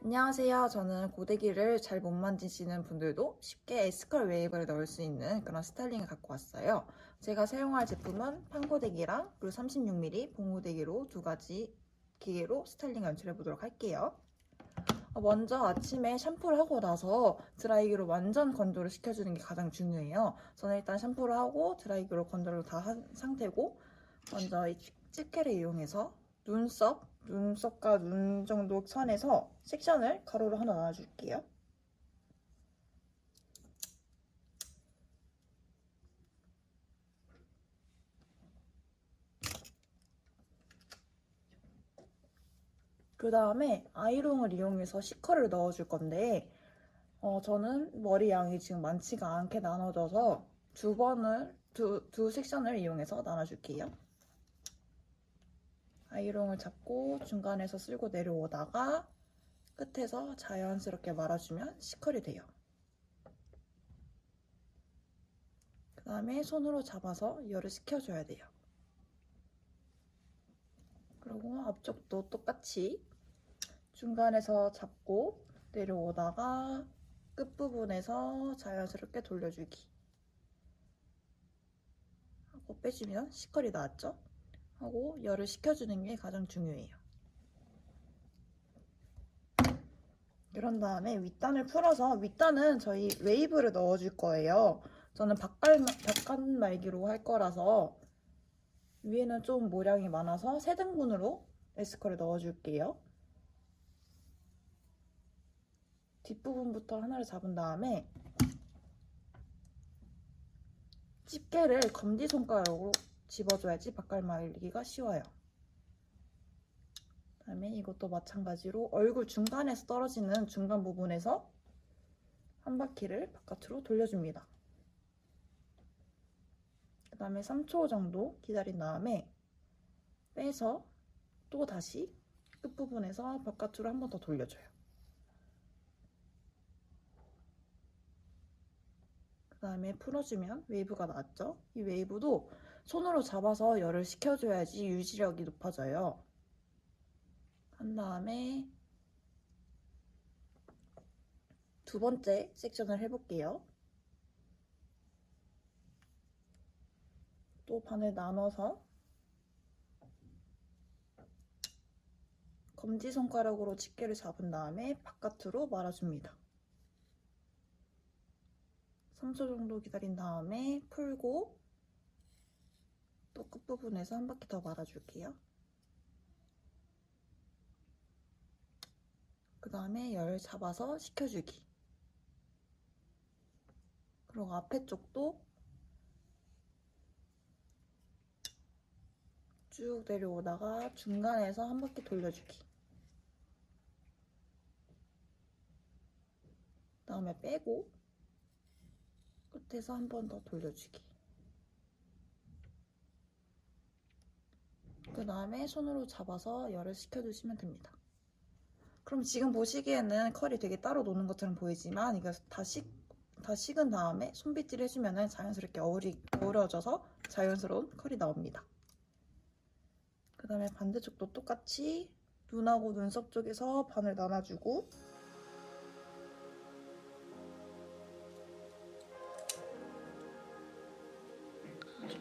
안녕하세요. 저는 고데기를 잘 못 만지시는 분들도 쉽게 에스컬 웨이브를 넣을 수 있는 그런 스타일링을 갖고 왔어요. 제가 사용할 제품은 판고데기랑 그리고 36mm 봉고데기로 두 가지 기계로 스타일링 연출해 보도록 할게요. 먼저 아침에 샴푸를 하고 나서 드라이기로 완전 건조를 시켜주는 게 가장 중요해요. 저는 일단 샴푸를 하고 드라이기로 건조를 다 한 상태고, 먼저 이 집게를 이용해서 눈썹과 눈 정도 선에서 섹션을 가로로 하나 놔줄게요. 그 다음에 아이롱을 이용해서 시컬을 넣어줄 건데, 저는 머리 양이 지금 많지가 않게 나눠져서 두 섹션을 이용해서 나눠줄게요. 아이롱을 잡고 중간에서 쓸고 내려오다가 끝에서 자연스럽게 말아주면 시컬이 돼요. 그 다음에 손으로 잡아서 열을 식혀줘야 돼요. 그리고 앞쪽도 똑같이 중간에서 잡고 내려오다가 끝부분에서 자연스럽게 돌려주기 하고 빼주면 시컬이 나왔죠? 하고 열을 식혀주는 게 가장 중요해요. 이런 다음에 윗단을 풀어서, 윗단은 저희 웨이브를 넣어줄 거예요. 저는 바깥말기로 할 거라서 위에는 좀 모량이 많아서 3등분으로 에스컬을 넣어줄게요. 뒷부분부터 하나를 잡은 다음에 집게를 검지손가락으로 집어줘야지 바깥말리기가 쉬워요. 그다음에 이것도 마찬가지로 얼굴 중간에서 떨어지는 중간 부분에서 한 바퀴를 바깥으로 돌려줍니다. 그 다음에 3초 정도 기다린 다음에 빼서 또 다시 끝부분에서 바깥으로 한 번 더 돌려줘요. 그 다음에 풀어주면 웨이브가 나왔죠? 이 웨이브도 손으로 잡아서 열을 식혀줘야지 유지력이 높아져요. 한 다음에 두 번째 섹션을 해볼게요. 또 반을 나눠서 검지손가락으로 집게를 잡은 다음에 바깥으로 말아줍니다. 3초 정도 기다린 다음에 풀고 또 끝부분에서 한 바퀴 더 말아줄게요. 그 다음에 열 잡아서 식혀주기. 그리고 앞에 쪽도 쭉 내려오다가 중간에서 한 바퀴 돌려주기. 그 다음에 빼고 끝에서 한 번 더 돌려주기. 그 다음에 손으로 잡아서 열을 식혀주시면 됩니다. 그럼 지금 보시기에는 컬이 되게 따로 노는 것처럼 보이지만, 이거 다 식은 다음에 손빗질 해주면 자연스럽게 어우러져서 자연스러운 컬이 나옵니다. 그 다음에 반대쪽도 똑같이 눈하고 눈썹 쪽에서 반을 나눠주고,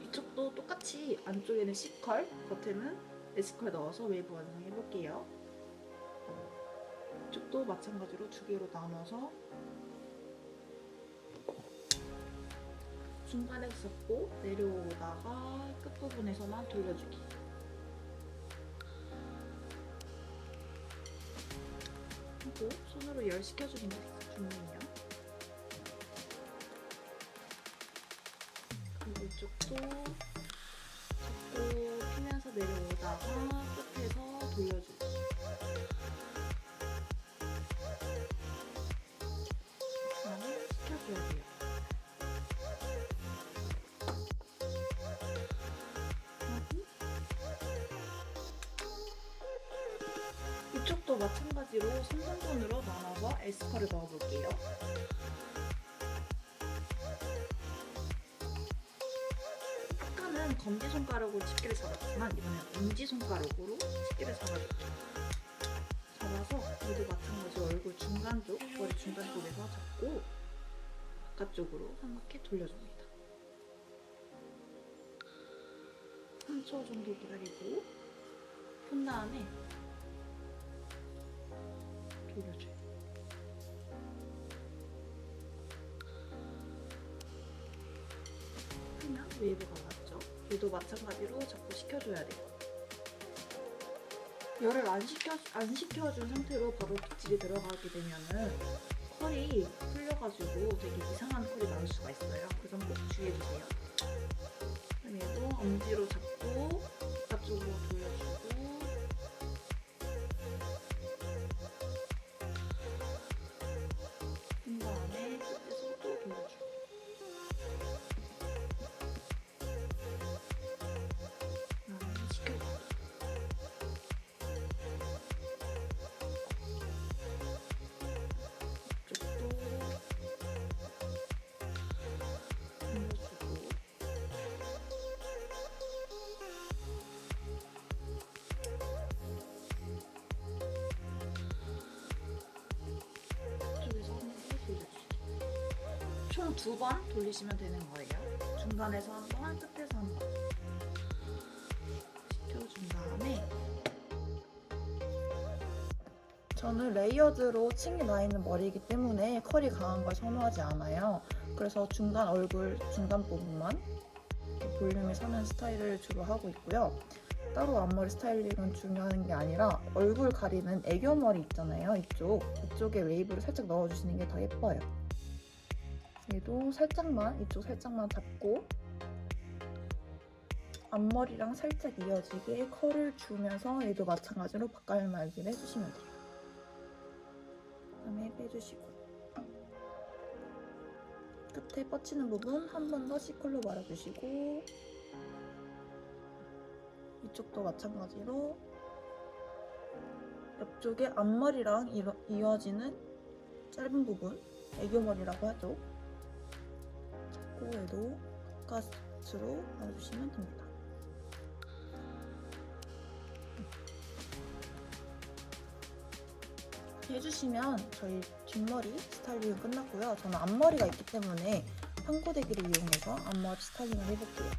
이쪽도 똑같이 안쪽에는 C컬, 겉에는 S컬 넣어서 웨이브 완성해볼게요. 이쪽도 마찬가지로 두 개로 나눠서 중간에서 잡고 내려오다가 끝부분에서만 돌려주기. 하고 손으로 열 식혀주는 게 중요해요. 그리고 이쪽도 잡고 피면서 내려오다가 끝에서 돌려주기. 그다음에 식혀줘야 돼요. 이쪽도 마찬가지로 3등분으로 나눠서 에스컬을 넣어볼게요. 아까는 검지손가락으로 집게를 잡았지만 이번엔 엄지손가락으로 집게를 잡아줄게요. 잡아서 얘도 마찬가지로 얼굴 중간 쪽, 머리 중간 쪽에서 잡고 바깥쪽으로 한 바퀴 돌려줍니다. 3초 정도 기다리고 푼 다음에 돌려줘요. 풀면 웨이브가 나왔죠. 얘도 마찬가지로 자꾸 식혀줘야 돼요. 열을 안 식혀준 상태로 바로 빗질이 들어가게 되면은 컬이 풀려가지고 되게 이상한 컬이 나올 수가 있어요. 그 점 꼭 주의해주세요. 그럼 얘도 엄지로 잡고 바깥쪽으로 돌려주고 그 다음에 끝에서 또 돌려주고 그다음에 식혀주고 이쪽도 돌려주고 이쪽에서 한 번 더 돌려주고 총 2번 돌리시면 되는 거예요. 중간에서 한 번, 끝에서 한 번 식혀준 다음에 저는 레이어드로 층이 나 있는 머리이기 때문에 컬이 강한 걸 선호하지 않아요. 그래서 중간 얼굴 중간 부분만 볼륨이 서는 스타일을 주로 하고 있고요. 따로 앞머리 스타일링은 중요한 게 아니라 얼굴 가리는 애교머리 있잖아요. 이쪽에 웨이브를 살짝 넣어주시는 게 더 예뻐요. 얘도 살짝만, 이쪽 살짝만 잡고 앞머리랑 살짝 이어지게 컬을 주면서 얘도 마찬가지로 바깥말기를 해주시면 돼요. 그다음에 빼주시고 끝에 뻗치는 부분 한 번 더 C컬로 말아주시고 이쪽도 마찬가지로 옆쪽에 앞머리랑 이어지는 짧은 부분 애교머리라고 하죠. 잡고 얘도 바깥으로 말아주시면 됩니다. 이렇게 해주시면 저희 뒷머리 스타일링은 끝났고요. 저는 앞머리가 있기 때문에 판고데기를 이용해서 앞머리 스타일링을 해볼게요.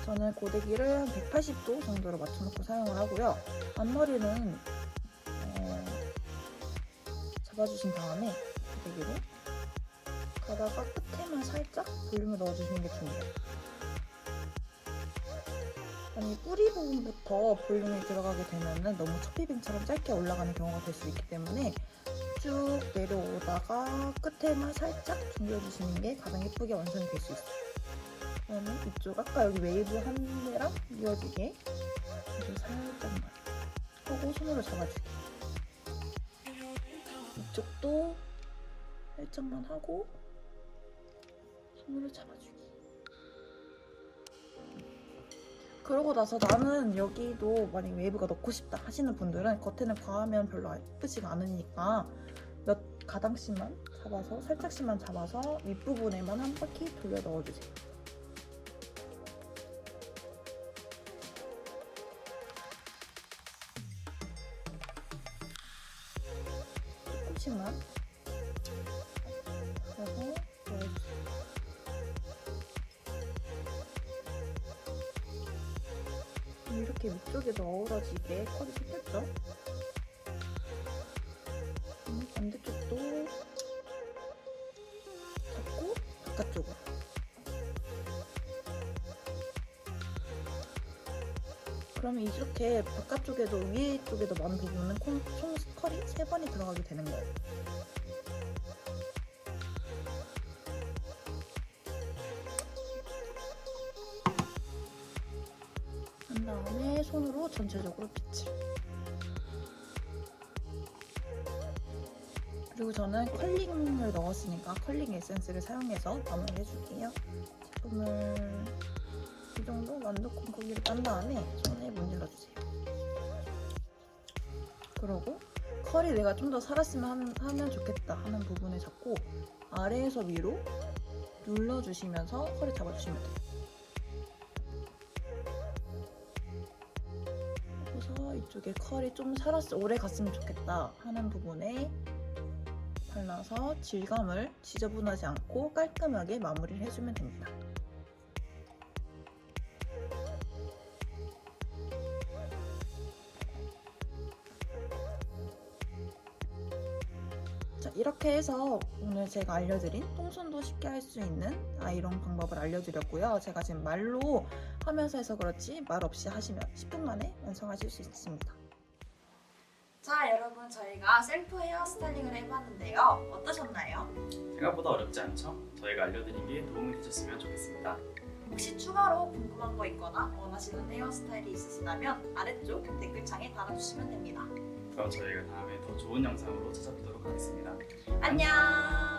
저는 고데기를 한 180도 정도로 맞춰놓고 사용을 하고요. 앞머리는 잡아주신 다음에 고데기로 가다가 끝에만 살짝 볼륨을 넣어주시는 게 중요해요. 아니 뿌리 부분부터 볼륨이 들어가게 되면 너무 첫비빙처럼 짧게 올라가는 경우가 될 수 있기 때문에 쭉 내려오다가 끝에만 살짝 준비해주시는 게 가장 예쁘게 완성이 될 수 있어요. 그다음에 이쪽 아까 여기 웨이브 한 개랑 이어지게 이쪽 살짝만 하고 손으로 잡아주기. 이쪽도 살짝만 하고 손으로 잡아주기. 그러고 나서 나는 여기도 만약 웨이브가 넣고 싶다 하시는 분들은 겉에는 과하면 별로 예쁘지가 않으니까 몇 가당씩만 잡아서 살짝씩만 잡아서 윗부분에만 한 바퀴 돌려 넣어주세요. 조금씩만 잡아서 넣어주세요. 이렇게 위쪽에도 어우러지게 컬이 생겼죠? 반대쪽도 잡고 바깥쪽으로 그러면 이렇게 바깥쪽에도 위에 쪽에도 많은 부분은 총 컬이 3번이 들어가게 되는 거예요. 한 다음에 손으로 전체적으로 빗질. 그리고 저는 컬링을 넣었으니까 컬링 에센스를 사용해서 마무리해줄게요. 제품을 이 정도 완두콩 고기를 딴 다음에 손에 문질러주세요. 그러고 컬이 내가 좀 더 살았으면 하면 좋겠다 하는 부분을 잡고 아래에서 위로 눌러주시면서 컬을 잡아주시면 돼요. 그래서 이쪽에 컬이 좀 오래 갔으면 좋겠다 하는 부분에 발라서 질감을 지저분하지 않고 깔끔하게 마무리를 해주면 됩니다. 자, 이렇게 해서 오늘 제가 알려드린 똥손도 쉽게 할 수 있는 아이롱 방법을 알려드렸고요. 제가 지금 말로 하면서 해서 그렇지 말 없이 하시면 10분 만에 완성하실 수 있습니다. 자, 여러분 저희가 셀프 헤어 스타일링을 해봤는데요. 어떠셨나요? 생각보다 어렵지 않죠? 저희가 알려드린 게 도움이 되셨으면 좋겠습니다. 혹시 추가로 궁금한 거 있거나 원하시는 헤어스타일이 있으시다면 아래쪽 댓글창에 달아주시면 됩니다. 그럼 저희가 다음에 더 좋은 영상으로 찾아뵙도록 하겠습니다. 안녕!